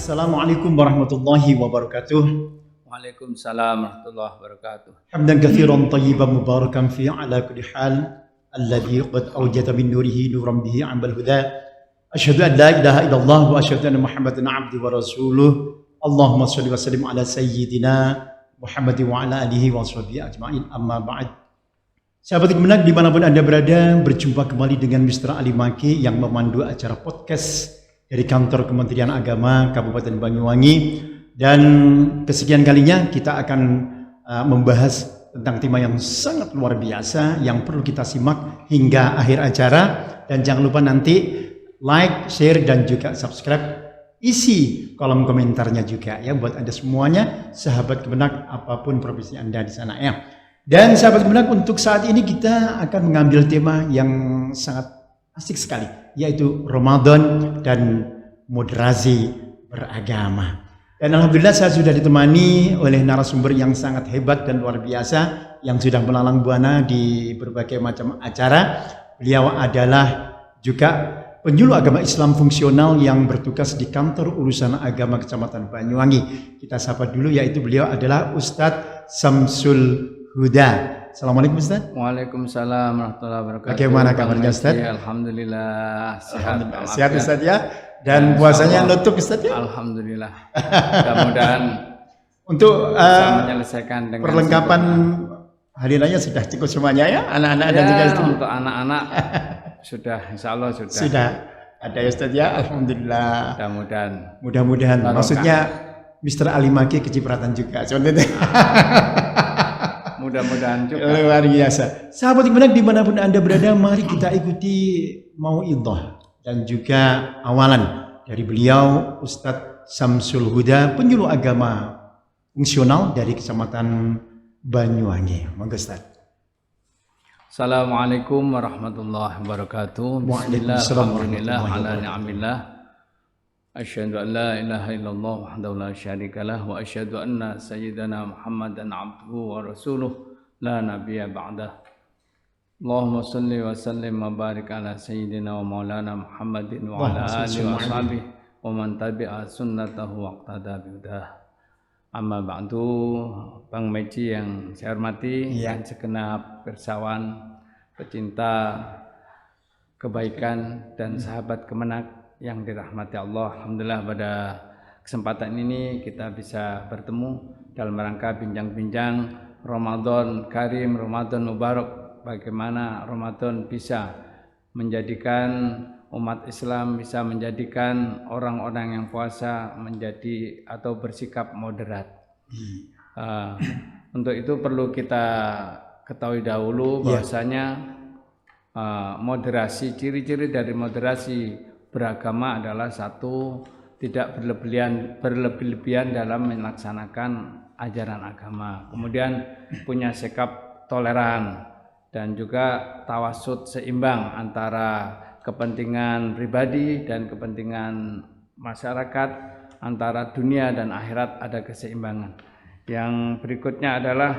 Assalamualaikum warahmatullahi wabarakatuh. Waalaikumsalam warahmatullahi wabarakatuh. Hamdan katsiran tayyiban mubarakan fi ala kulli hal alladhi qad awjada min nurihi nuran bihi ambal huda. Asyhadu an la ilaha illallah wa asyhadu anna Muhammadan abduhu wa rasuluh. Allahumma shalli wa sallim ala sayyidina Muhammad wa ala alihi wa sahbihi ajma'in. Amma ba'd. Sahabat Kemenak dimanapun Anda berada, berjumpa kembali dengan Mr. Ali Maki yang memandu acara podcast dari kantor Kementerian Agama Kabupaten Banyuwangi, dan kesekian kalinya kita akan membahas tentang tema yang sangat luar biasa yang perlu kita simak hingga akhir acara. Dan jangan lupa nanti like, share, dan juga subscribe, isi kolom komentarnya juga ya buat Anda semuanya, sahabat Kemenak apapun profesi Anda di sana ya. Dan sahabat Kemenak, untuk saat ini kita akan mengambil tema yang sangat asik sekali, yaitu Ramadan dan moderasi beragama. Dan alhamdulillah saya sudah ditemani oleh narasumber yang sangat hebat dan luar biasa yang sudah melalang buana di berbagai macam acara. Beliau adalah juga penyuluh agama Islam fungsional yang bertugas di kantor urusan agama Kecamatan Banyuwangi. Kita sapa dulu, yaitu beliau adalah Ustadz Samsul Huda. Assalamualaikum Ustaz. Waalaikumsalam warahmatullahi wabarakatuh. Bagaimana kabarnya Ustaz? Alhamdulillah sehat. Sehat Ustaz ya. Dan puasanya nutup Ustaz ya? Alhamdulillah. Mudah-mudahan untuk bisa menyelesaikan dengan perlengkapan hari raya sudah cukup semuanya ya? Anak-anak dan juga istri. Untuk anak-anak sudah, insya Allah sudah. Sudah ada ya Ustaz ya? Alhamdulillah. Mudah-mudahan. Maksudnya Mr. Ali Maki kecipratan juga. Mudah-mudahan juga. Luar biasa. Sahabat Kemenak dimanapun Anda berada, mari kita ikuti mauidhah dan juga awalan dari beliau Ustadz Samsul Huda, penyuluh agama fungsional dari Kecamatan Banyuwangi. Monggo Ustaz. Assalamualaikum warahmatullahi wabarakatuh. Bismillahirrahmanirrahim. Ala ni'amillah. Asyhadu an la ilaha illallah wahdahu la syarikalah wa asyhadu anna sayyidana Muhammadan abduhu wa rasuluh la nabiyya ba'dah. Allahumma salli wa sallim wa barik ala sayyidina wa maulana Muhammadin wa ala alihi wa sahbihi wa man tabi'a sunnatahu wa iqtada bihudah. Amma ba'du. Bang Meji yang saya hormati, dan segenap pirsawan pecinta kebaikan dan sahabat Kemenak yang dirahmati Allah. Alhamdulillah pada kesempatan ini kita bisa bertemu dalam rangka bincang-bincang Ramadan Karim, Ramadan Mubarak. Bagaimana Ramadan bisa menjadikan umat Islam, bisa menjadikan orang-orang yang puasa menjadi atau bersikap moderat. Untuk itu perlu kita ketahui dahulu bahwasanya moderasi, ciri-ciri dari moderasi beragama adalah satu, tidak berlebihan dalam melaksanakan ajaran agama. Kemudian punya sikap toleran dan juga tawasud seimbang antara kepentingan pribadi dan kepentingan masyarakat, antara dunia dan akhirat ada keseimbangan. Yang berikutnya adalah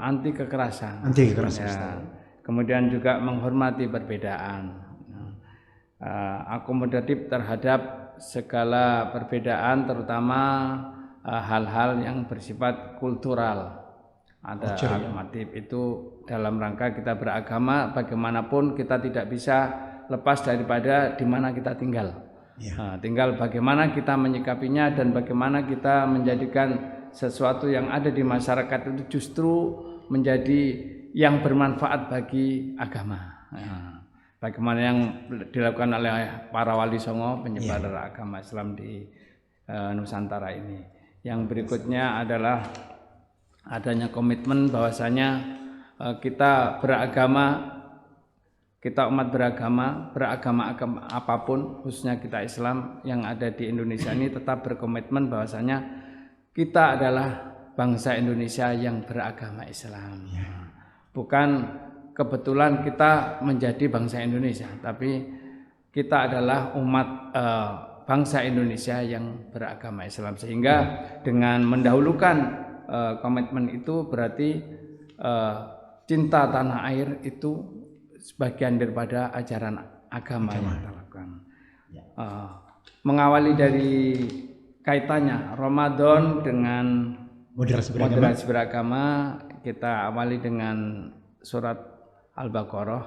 anti kekerasan. Ya. Kemudian juga menghormati perbedaan. Akomodatif terhadap segala perbedaan, terutama hal-hal yang bersifat kultural. Ada akomodatif itu dalam rangka kita beragama, bagaimanapun kita tidak bisa lepas daripada di mana kita tinggal. Tinggal bagaimana kita menyikapinya dan bagaimana kita menjadikan sesuatu yang ada di masyarakat itu justru menjadi yang bermanfaat bagi agama. Bagaimana yang dilakukan oleh para wali songo penyebar agama Islam di Nusantara ini. Yang berikutnya adalah adanya komitmen bahwasanya kita beragama, kita umat beragama apapun, khususnya kita Islam yang ada di Indonesia ini tetap berkomitmen bahwasanya kita adalah bangsa Indonesia yang beragama Islam. Bukan kebetulan kita menjadi bangsa Indonesia, tapi kita adalah umat bangsa Indonesia yang beragama Islam. Sehingga dengan mendahulukan komitmen itu berarti cinta tanah air itu sebagian daripada ajaran agama yang kita lakukan. Mengawali dari kaitannya Ramadan dengan Moderasi beragama. moderasi beragama. Kita awali dengan surat Al-Baqarah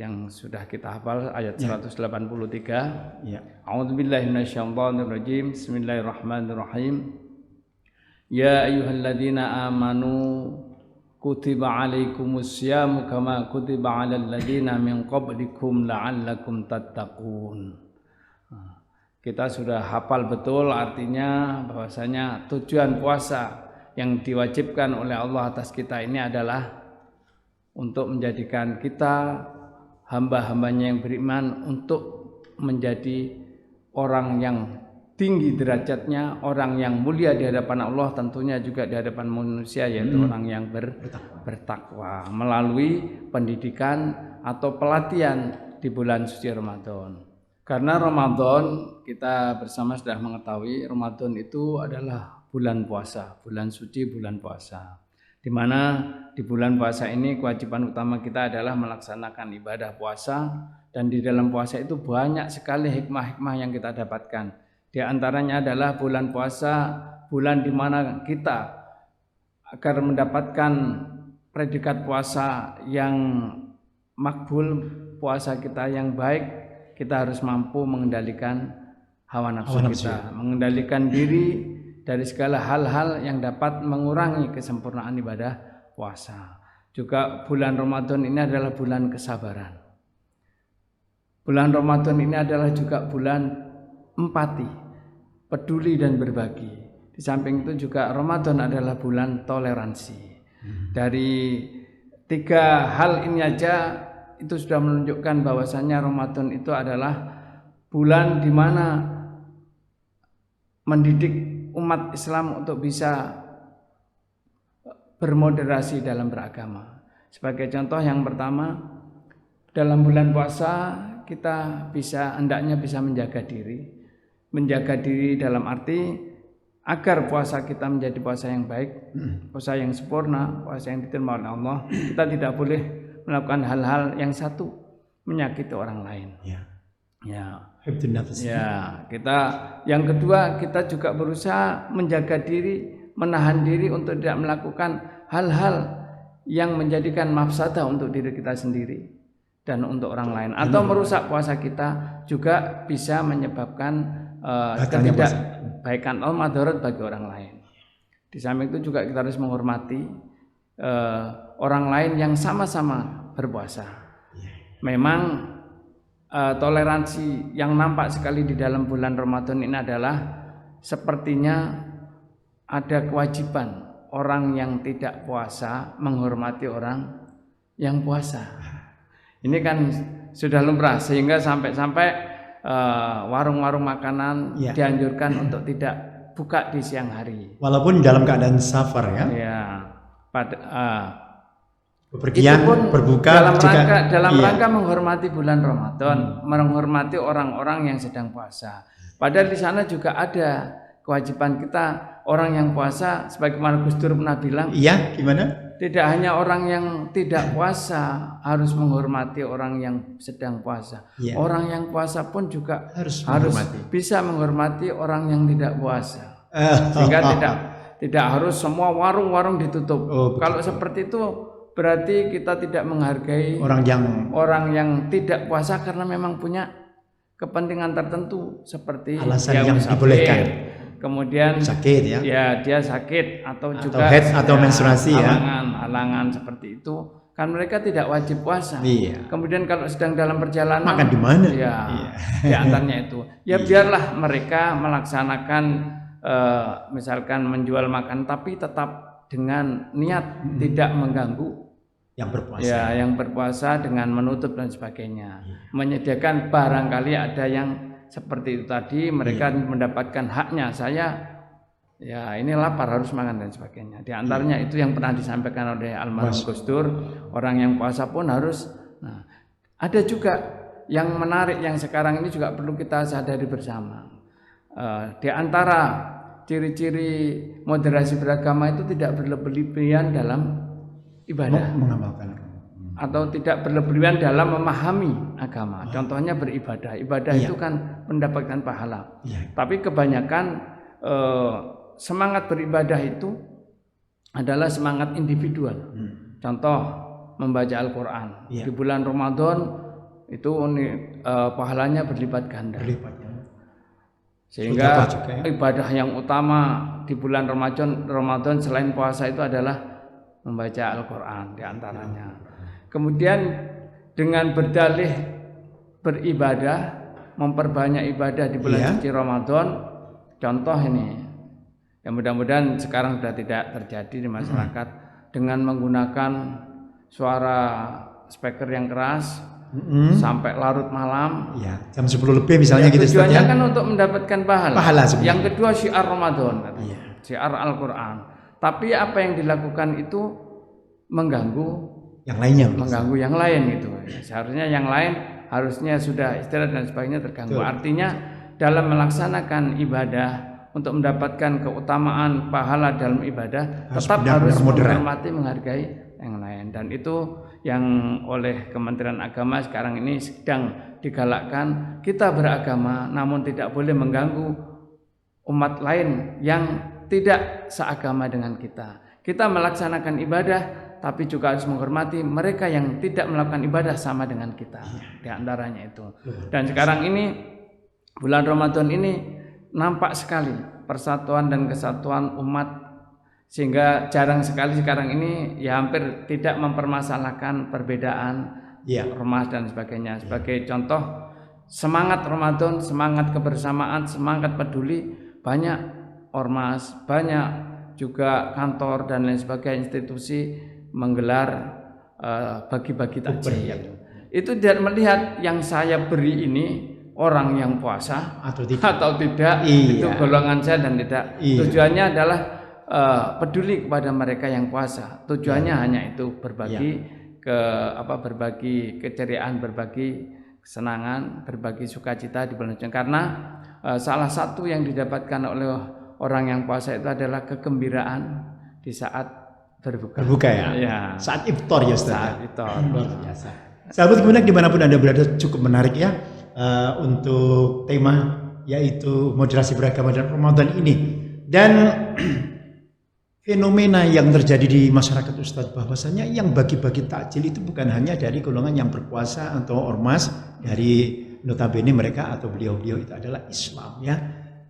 yang sudah kita hafal ayat 183. Ya. A'udzubillahi minasyaitonirrajim. Bismillahirrahmanirrahim. Ya ayyuhalladzina amanu kutiba alaikumusyamu kama kutiba alal ladzina min qablikum la'allakum tattaqun. Kita sudah hafal betul artinya bahwasanya tujuan puasa yang diwajibkan oleh Allah atas kita ini adalah untuk menjadikan kita hamba-hambanya yang beriman untuk menjadi orang yang tinggi derajatnya, orang yang mulia di hadapan Allah, tentunya juga di hadapan manusia, yaitu orang yang bertakwa melalui pendidikan atau pelatihan di bulan suci Ramadan. Karena Ramadan kita bersama sudah mengetahui Ramadan itu adalah bulan puasa, bulan suci, bulan puasa. Di mana di bulan puasa ini kewajiban utama kita adalah melaksanakan ibadah puasa, dan di dalam puasa itu banyak sekali hikmah-hikmah yang kita dapatkan. Di antaranya adalah bulan puasa, bulan di mana kita agar mendapatkan predikat puasa yang makbul, puasa kita yang baik, kita harus mampu mengendalikan hawa nafsu kita, mengendalikan diri dari segala hal-hal yang dapat mengurangi kesempurnaan ibadah puasa. Juga bulan Ramadan ini adalah bulan kesabaran. Bulan Ramadan ini adalah juga bulan empati, peduli dan berbagi. Di samping itu juga Ramadan adalah bulan toleransi. Dari tiga hal ini aja itu sudah menunjukkan bahwasanya Ramadan itu adalah bulan di mana mendidik umat Islam untuk bisa bermoderasi dalam beragama. Sebagai contoh yang pertama, dalam bulan puasa kita hendaknya bisa menjaga diri. Menjaga diri dalam arti agar puasa kita menjadi puasa yang baik, puasa yang sempurna, puasa yang diterima oleh Allah. Kita tidak boleh melakukan hal-hal yang satu menyakiti orang lain. Ya, kita yang kedua, kita juga berusaha menjaga diri, menahan diri untuk tidak melakukan hal-hal yang menjadikan mafsadah untuk diri kita sendiri dan untuk orang lain, atau merusak puasa kita, juga bisa menyebabkan ketidakbaikan atau madarat bagi orang lain. Di samping itu juga kita harus menghormati orang lain yang sama-sama berpuasa. Memang toleransi yang nampak sekali di dalam bulan Ramadan ini adalah sepertinya ada kewajiban orang yang tidak puasa menghormati orang yang puasa. Ini kan sudah lumrah, sehingga sampai warung-warung makanan dianjurkan untuk tidak buka di siang hari. Walaupun dalam keadaan safar ya. Ya, bepergian, berbuka dalam rangka menghormati bulan Ramadan, menghormati orang-orang yang sedang puasa. Padahal di sana juga ada kewajiban kita, orang yang puasa, sebagaimana Gus Dur pernah bilang. Iya, gimana? Tidak hanya orang yang tidak puasa harus menghormati orang yang sedang puasa. Orang yang puasa pun juga harus bisa menghormati orang yang tidak puasa. Sehingga tidak harus semua warung-warung ditutup. Kalau seperti itu berarti kita tidak menghargai orang yang tidak puasa karena memang punya kepentingan tertentu, seperti alasan yang dibolehkan. Kemudian sakit dia sakit atau juga head atau menstruasi halangan seperti itu, kan mereka tidak wajib puasa. Kemudian kalau sedang dalam perjalanan makan di mana? Di antaranya itu. Biarlah mereka melaksanakan misalkan menjual makan, tapi tetap dengan niat tidak mengganggu yang berpuasa. Yang berpuasa dengan menutup dan sebagainya. Menyediakan barangkali ada yang seperti itu tadi, mereka mendapatkan haknya. Ini lapar harus makan dan sebagainya. Di antaranya itu yang pernah disampaikan oleh almarhum Gus Dur, orang yang puasa pun harus. Ada juga yang menarik yang sekarang ini juga perlu kita sadari bersama. Di antara ciri-ciri moderasi beragama itu tidak berlebihan dalam ibadah, atau tidak berlebihan dalam memahami agama. Contohnya beribadah. Ibadah itu kan mendapatkan pahala. Tapi kebanyakan semangat beribadah itu adalah semangat individual. Contoh membaca Al-Quran di bulan Ramadan itu pahalanya berlipat ganda. Sehingga ibadah yang utama di bulan Ramadan selain puasa itu adalah membaca Al-Quran diantaranya. Kemudian dengan berdalih beribadah, memperbanyak ibadah di bulan suci Ramadan. Contoh ini, yang mudah-mudahan sekarang sudah tidak terjadi di masyarakat, dengan menggunakan suara speaker yang keras sampai larut malam. Ya, jam 10 lebih misalnya gitu. Tujuannya kan untuk mendapatkan pahala. Sebenarnya. Yang kedua syiar Ramadan, syiar Al-Quran. Tapi apa yang dilakukan itu mengganggu yang lainnya, mengganggu yang lain gitu. Seharusnya yang lain harusnya sudah istirahat dan sebagainya terganggu. Artinya dalam melaksanakan ibadah untuk mendapatkan keutamaan pahala dalam ibadah tetap harus menghormati, menghargai yang lain. Dan itu yang oleh Kementerian Agama sekarang ini sedang digalakkan. Kita beragama namun tidak boleh mengganggu umat lain yang tidak seagama dengan kita. Kita melaksanakan ibadah tapi juga harus menghormati mereka yang tidak melakukan ibadah sama dengan kita. Di antaranya itu. Dan sekarang ini bulan Ramadan ini nampak sekali persatuan dan kesatuan umat, sehingga jarang sekali sekarang ini ya hampir tidak mempermasalahkan perbedaan ormas dan sebagainya. Sebagai contoh, semangat Ramadan, semangat kebersamaan, semangat peduli, banyak ormas, banyak juga kantor dan lain sebagainya institusi menggelar bagi-bagi takjil. Itu tidak melihat yang saya beri ini orang yang puasa atau tidak, itu golongan saya dan tidak. Tujuannya adalah peduli kepada mereka yang puasa. Tujuannya hanya itu berbagi berbagi keceriaan, berbagi kesenangan, berbagi sukacita di bulan Ramadan. Karena salah satu yang didapatkan oleh orang yang puasa itu adalah kegembiraan di saat berbuka ya. Saat iftar ya Ustaz. Saat iftar. Luar biasa. Sahabat Kemenak dimanapun Anda berada, cukup menarik ya untuk tema yaitu moderasi beragama dan Ramadan ini. Dan fenomena yang terjadi di masyarakat Ustaz, bahwasanya yang bagi-bagi takjil itu bukan hanya dari golongan yang berpuasa atau ormas, dari notabene mereka atau beliau-beliau itu adalah Islam ya.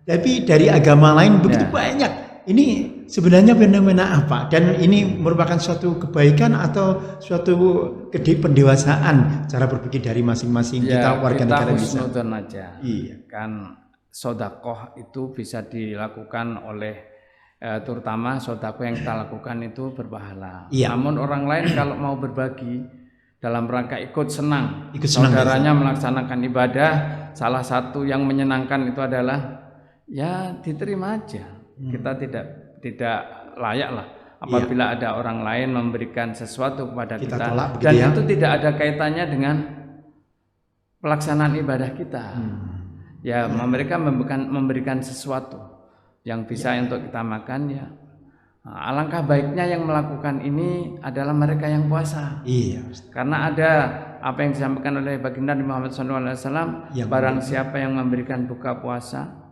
Tapi dari agama lain begitu banyak. Ini sebenarnya fenomena apa? Dan ini merupakan suatu kebaikan atau suatu pendewasaan cara berpikir dari masing-masing kita warga negara Indonesia. Aja. Kan sodakoh itu bisa dilakukan oleh terutama sodakoh yang kita lakukan itu berpahala. Namun orang lain kalau mau berbagi dalam rangka ikut senang saudaranya melaksanakan ibadah, salah satu yang menyenangkan itu adalah ya diterima aja. Kita tidak layak lah apabila ada orang lain memberikan sesuatu kepada kita dan itu tidak ada kaitannya dengan pelaksanaan ibadah kita. Mereka memberikan sesuatu yang bisa untuk kita makan ya. Alangkah baiknya yang melakukan ini adalah mereka yang puasa. Karena ada apa yang disampaikan oleh baginda Muhammad SAW, barang siapa yang memberikan buka puasa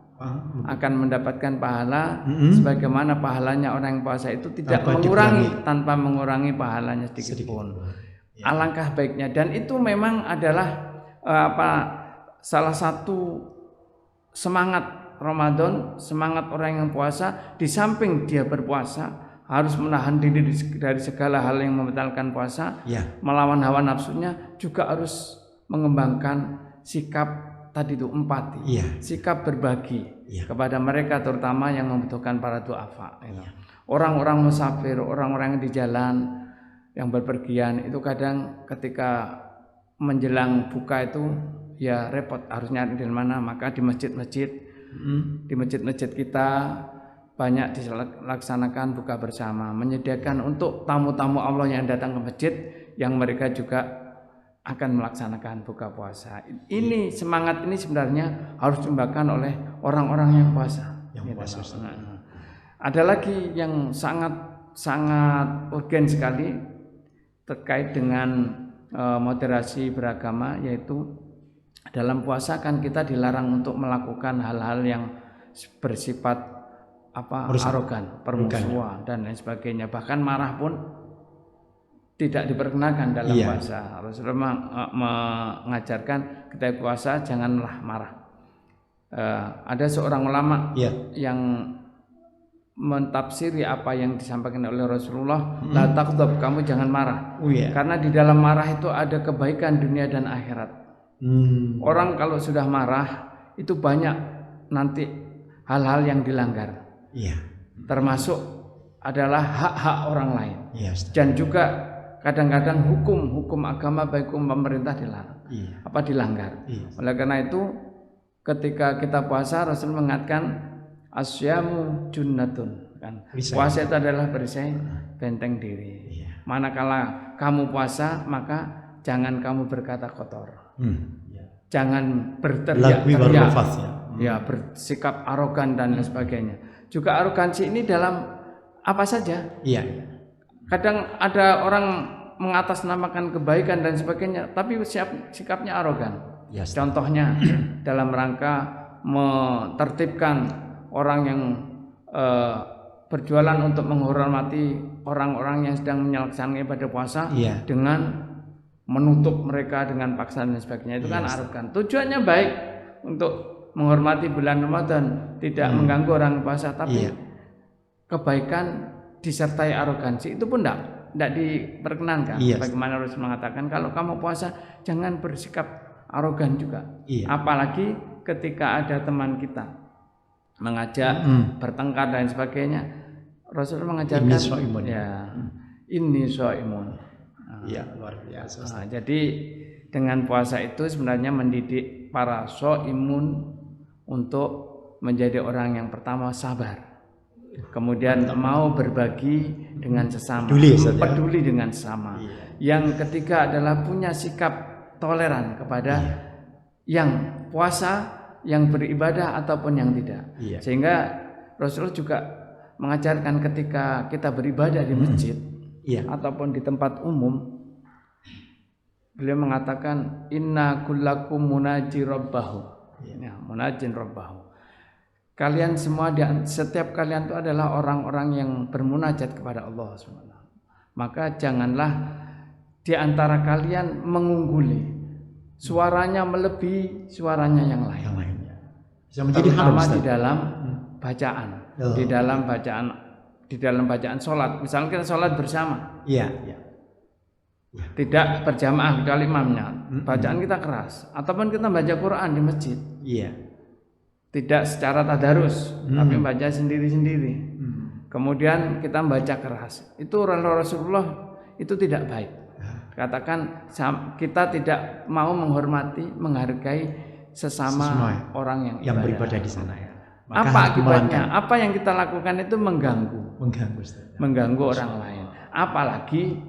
akan mendapatkan pahala sebagaimana pahalanya orang yang puasa itu tidak tanpa mengurangi pahalanya sedikit pun. Alangkah baiknya, dan itu memang adalah salah satu semangat Ramadan, semangat orang yang puasa. Di samping dia berpuasa harus menahan diri dari segala hal yang membatalkan puasa, melawan hawa nafsunya, juga harus mengembangkan sikap tadi itu empati, sikap berbagi kepada mereka terutama yang membutuhkan para duafa. Orang-orang musafir, orang-orang yang di jalan, yang berpergian itu kadang ketika menjelang buka itu ya repot harus nyari di mana. Maka di masjid-masjid kita banyak dilaksanakan buka bersama, menyediakan untuk tamu-tamu Allah yang datang ke masjid yang mereka juga akan melaksanakan buka puasa. Ini semangat ini sebenarnya harus dikembangkan oleh orang-orang yang puasa. Ada lagi yang sangat urgen sekali terkait dengan moderasi beragama, yaitu dalam puasa kan kita dilarang untuk melakukan hal-hal yang bersifat arogan, permusuhan dan lain sebagainya. Bahkan marah pun tidak diperkenakan dalam puasa. Rasulullah mengajarkan ketika puasa janganlah marah. Ada seorang ulama yang mentafsiri apa yang disampaikan oleh Rasulullah, la taghdab, kamu jangan marah. Karena di dalam marah itu ada kebaikan dunia dan akhirat. Orang kalau sudah marah itu banyak nanti hal-hal yang dilanggar. Termasuk adalah hak-hak orang lain. Dan juga kadang-kadang hukum agama baik hukum pemerintah dilarang. Dilanggar. Oleh karena itu ketika kita puasa Rasul mengatakan asyamu junnatun, kan? Puasa itu adalah perisai benteng diri. Manakala kamu puasa maka jangan kamu berkata kotor. Jangan berteriak-teriak. Bersikap arogan dan lain sebagainya. Juga arogansi ini dalam apa saja. Kadang ada orang mengatasnamakan kebaikan dan sebagainya, tapi sikapnya arogan. Contohnya dalam rangka menertibkan orang yang berjualan untuk menghormati orang-orang yang sedang melaksanakan ibadah puasa dengan menutup mereka dengan paksaan dan sebagainya, itu kan arogan. Tujuannya baik untuk menghormati bulan Ramadan, tidak mengganggu orang puasa, tapi kebaikan disertai arogansi itu pun tidak diperkenankan. Bagaimana Rasul mengatakan kalau kamu puasa jangan bersikap arogan juga. Apalagi ketika ada teman kita mengajak bertengkar dan sebagainya, Rasul mengajarkan ini shaimun. Luar biasa. Jadi dengan puasa itu sebenarnya mendidik para shaimun untuk menjadi orang yang pertama sabar. Kemudian mau berbagi dengan sesama, peduli dengan sesama. Yang ketiga adalah punya sikap toleran kepada yang puasa, yang beribadah ataupun yang tidak. Sehingga Rasulullah juga mengajarkan ketika kita beribadah di masjid ataupun di tempat umum, beliau mengatakan inna kullakum munaji rabbahu. Munajin rabbahu. Kalian semua, setiap kalian itu adalah orang-orang yang bermunajat kepada Allah SWT. Maka janganlah di antara kalian mengungguli, suaranya melebihi suaranya yang lain. Bisa menjadi terutama di dalam bacaan, di dalam bacaan sholat. Misalnya kita sholat bersama, tidak berjamaah kecuali imamnya, bacaan kita keras. Ataupun kita baca Quran di masjid, tidak secara tadarus, tapi baca sendiri-sendiri. Kemudian kita baca keras. Itu Rasulullah itu tidak baik. Katakan kita tidak mau menghormati, menghargai sesama orang yang beribadah di sana. Apa akibatnya? Apa yang kita lakukan itu mengganggu orang lain. Apalagi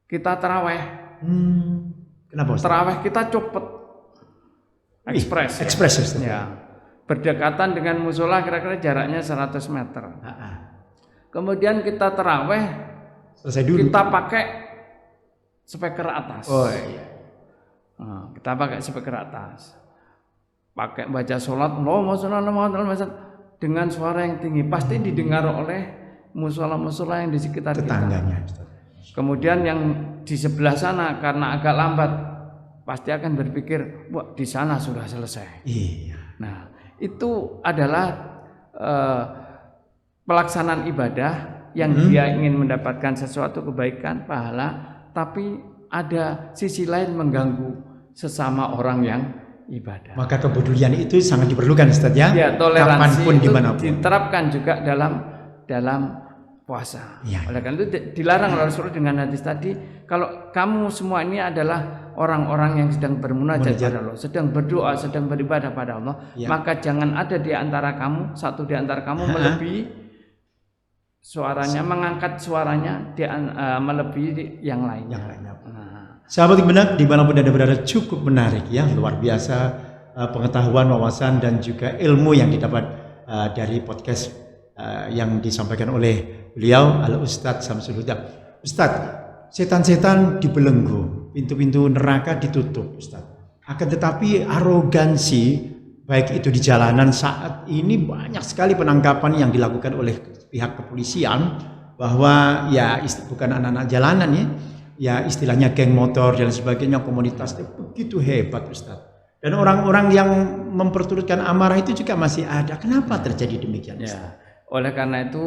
kita terawih. Kenapa Ustaz? Terawih kita cepet, ekspres. Berdekatan dengan musola kira-kira jaraknya 100 meter. Kemudian kita terawih, selesai dulu. Kita pakai speaker atas. Kita pakai speaker atas. Pakai baca sholat, dengan suara yang tinggi, pasti didengar oleh musola-musola yang di sekitar tetangganya. Kemudian yang di sebelah sana karena agak lambat, pasti akan berpikir, wah di sana sudah selesai. Nah, itu adalah pelaksanaan ibadah yang dia ingin mendapatkan sesuatu kebaikan, pahala, tapi ada sisi lain mengganggu sesama orang yang ibadah. Maka kepedulian itu sangat diperlukan, Ustaz ya. Toleransi itu diterapkan juga dalam puasa. Oleh karena itu dilarang oleh Rasulullah dengan hadis tadi, kalau kamu semua ini adalah orang-orang yang sedang bermunajat pada Allah, sedang berdoa, sedang beribadah pada Allah, maka jangan ada di antara kamu, satu di antara kamu melebihi suaranya, mengangkat suaranya melebihi yang lainnya. Sahabat yang benar, dimanapun Anda berada, cukup menarik ya, luar biasa pengetahuan, wawasan dan juga ilmu yang didapat dari podcast yang disampaikan oleh beliau Al-Ustadz Samsul Huda. Ustadz, setan-setan dibelenggu, pintu-pintu neraka ditutup, Ustadz. Akan tetapi arogansi baik itu di jalanan. Saat ini banyak sekali penangkapan yang dilakukan oleh pihak kepolisian, bahwa ya bukan anak-anak jalanan ya istilahnya geng motor dan sebagainya, komunitas itu begitu hebat Ustaz. Dan orang-orang yang memperturutkan amarah itu juga masih ada. Kenapa terjadi demikian Ustaz? Ya, oleh karena itu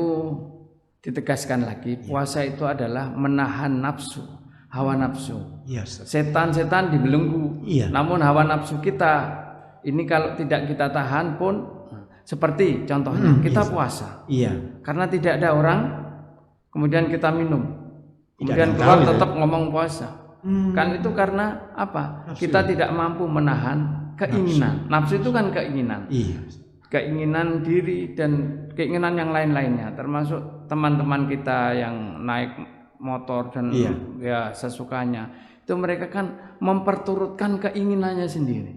ditegaskan lagi, puasa itu adalah menahan nafsu, hawa nafsu. Iya, Ustaz. Setan-setan dibelenggu. Iya. Namun hawa nafsu kita ini kalau tidak kita tahan pun, seperti contohnya kita puasa. Iya. Karena tidak ada orang, kemudian kita minum, kemudian ada yang keluar tahu, tetap ngomong puasa. Kan itu karena apa? Nafsu. Kita tidak mampu menahan keinginan. Nafsu itu kan keinginan. Iya. Keinginan diri dan keinginan yang lain-lainnya, termasuk teman-teman kita yang naik motor dan ya sesukanya. Itu mereka kan memperturutkan keinginannya sendiri.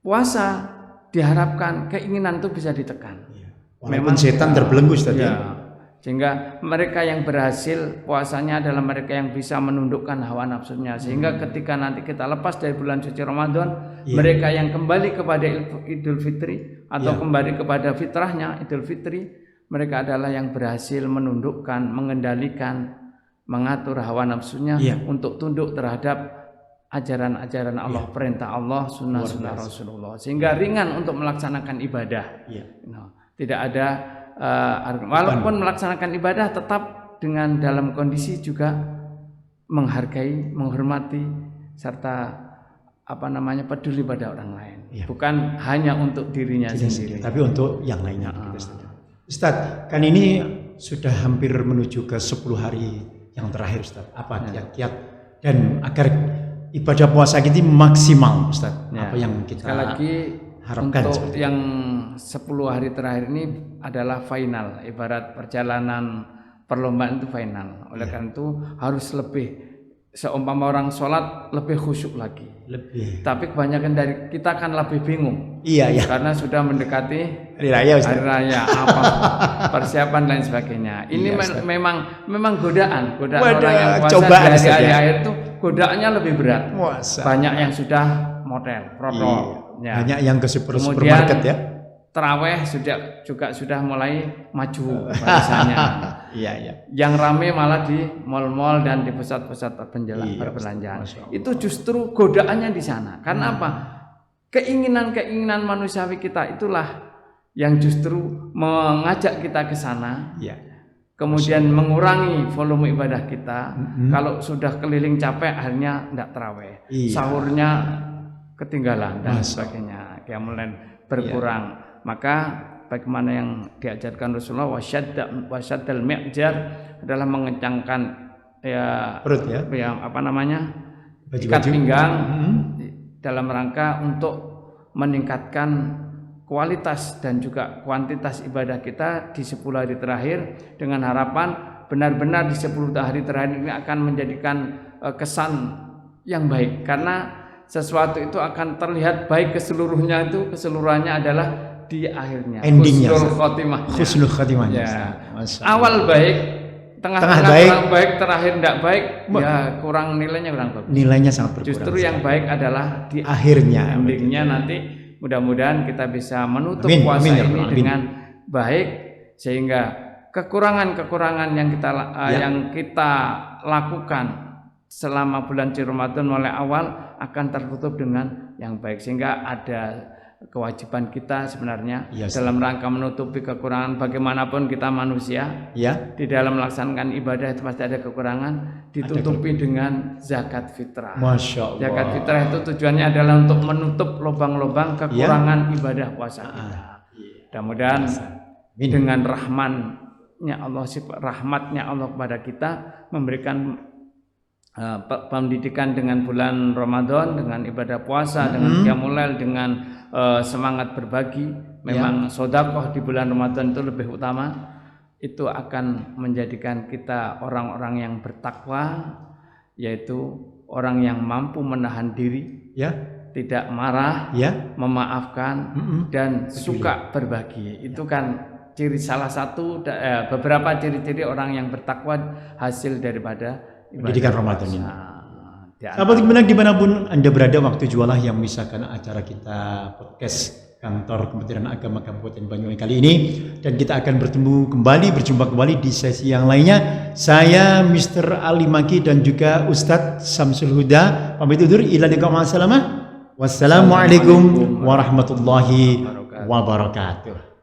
Puasa diharapkan keinginan itu bisa ditekan. Memang setan terbelenggu Ustaz ya. Sehingga mereka yang berhasil puasanya adalah mereka yang bisa menundukkan hawa nafsunya. Sehingga ketika nanti kita lepas dari bulan suci Ramadan, mereka yang kembali kepada Idul Fitri atau kembali kepada fitrahnya Idul Fitri, mereka adalah yang berhasil menundukkan, mengendalikan, mengatur hawa nafsunya untuk tunduk terhadap ajaran-ajaran Allah, perintah Allah, sunnah-sunnah Rasulullah, sehingga ringan untuk melaksanakan ibadah. Tidak ada walaupun melaksanakan ibadah tetap dengan dalam kondisi juga menghargai, menghormati serta peduli pada orang lain. Bukan hanya untuk dirinya sendiri, tapi untuk yang lainnya. Ustaz, kan ini sudah hampir menuju ke 10 hari yang terakhir Ustaz. Apa kiat-kiat dan agar ibadah puasa kita maksimal Ustaz? Apa yang kita sekali lagi harapkan untuk yang 10 hari terakhir ini adalah final, ibarat perjalanan perlombaan itu final. Oleh karena itu harus lebih, seumpama orang sholat lebih khusyuk lagi. Tapi kebanyakan dari kita kan lebih bingung. Karena sudah mendekati hari raya Ustaz. Hari raya apa persiapan dan sebagainya. Ini memang godaan orang yang puasa di hari akhir itu godaannya lebih berat. Banyak yang sudah model, protol. Banyak yang ke supermarket ya. Terawih juga sudah mulai maju barisannya. Yang rame malah di mal-mal dan di pusat-pusat perbelanjaan. Itu justru godaannya di sana. Karena apa? Keinginan-keinginan manusiawi kita itulah yang justru mengajak kita ke sana. Kemudian mengurangi volume ibadah kita. Kalau sudah keliling capek akhirnya tidak terawih. Sahurnya ketinggalan dan sebagainya. Kemudian berkurang. Maka bagaimana yang diajarkan Rasulullah, wasyaddal mi'jar adalah mengencangkan perut ikat pinggang dalam rangka untuk meningkatkan kualitas dan juga kuantitas ibadah kita di 10 hari terakhir, dengan harapan benar-benar di 10 hari terakhir ini akan menjadikan kesan yang baik, karena sesuatu itu akan terlihat baik keseluruhannya adalah di akhirnya, endingnya, husnul khotimah. Awal baik, tengah-tengah kurang baik, terakhir tidak baik, kurang nilainya kurang bagus. Nilainya sangat berkurang. Justru yang baik adalah di akhirnya, endingnya nanti. Mudah-mudahan kita bisa menutup puasa ini dengan baik, sehingga kekurangan-kekurangan yang kita lakukan selama bulan Ramadan mulai awal akan tertutup dengan yang baik, sehingga ada kewajiban kita sebenarnya dalam rangka menutupi kekurangan. Bagaimanapun kita manusia, di dalam melaksanakan ibadah itu pasti ada kekurangan, ditutupi dengan zakat fitrah. Masya Allah. Zakat fitrah itu tujuannya adalah untuk menutup lubang-lubang kekurangan ibadah puasa kita. Mudah-mudahan dengan rahmatnya Allah kepada kita, memberikan pendidikan dengan bulan Ramadan, dengan ibadah puasa, dengan qiyamul lail, dengan semangat berbagi. Memang sedekah di bulan Ramadan itu lebih utama. Itu akan menjadikan kita orang-orang yang bertakwa, yaitu orang yang mampu menahan diri, tidak marah, memaafkan, dan suka berbagi. Itu kan salah satu beberapa ciri-ciri orang yang bertakwa hasil daripada pendidikan Ramadan ini. Sahabat Gemilang dimanapun Anda berada, waktu jualah yang memisahkan acara kita podcast Kantor Kementerian Agama Kabupaten Banyuwangi kali ini, dan kita akan berjumpa kembali di sesi yang lainnya. Saya Mr. Ali Maki dan juga Ustadz Samsul Huda pamit undur. Wassalamualaikum warahmatullahi wabarakatuh.